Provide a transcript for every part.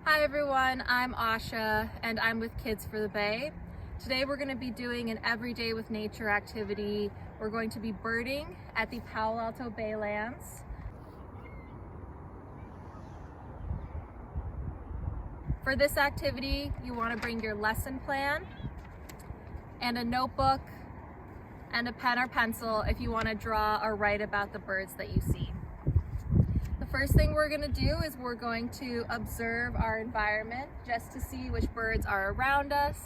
Hi everyone, I'm Asha and I'm with Kids for the Bay. Today we're going to be doing an Everyday with Nature activity. We're going to be birding at the Palo Alto Baylands. For this activity, you want to bring your lesson plan and a notebook and a pen or pencil if you want to draw or write about the birds that you see. The first thing we're going to do is we're going to observe our environment just to see which birds are around us.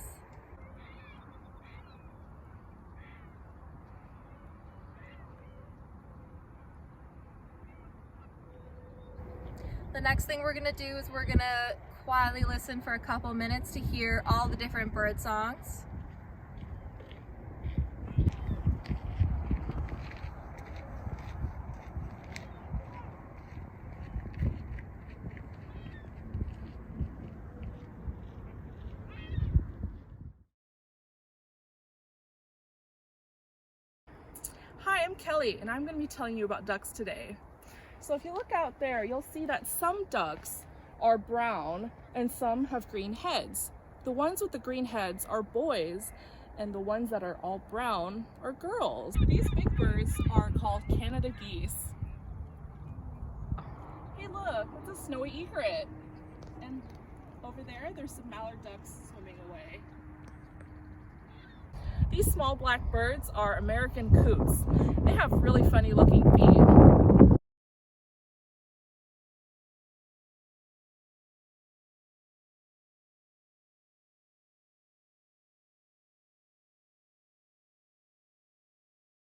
The next thing we're going to do is we're going to quietly listen for a couple minutes to hear all the different bird songs. Hi, I'm Kelly, and I'm going to be telling you about ducks today. So if you look out there, you'll see that some ducks are brown and some have green heads. The ones with the green heads are boys, and the ones that are all brown are girls. These big birds are called Canada geese. Hey look, it's a snowy egret. And over there, there's some mallard ducks swimming away. These small black birds are American coots. They have really funny looking feet.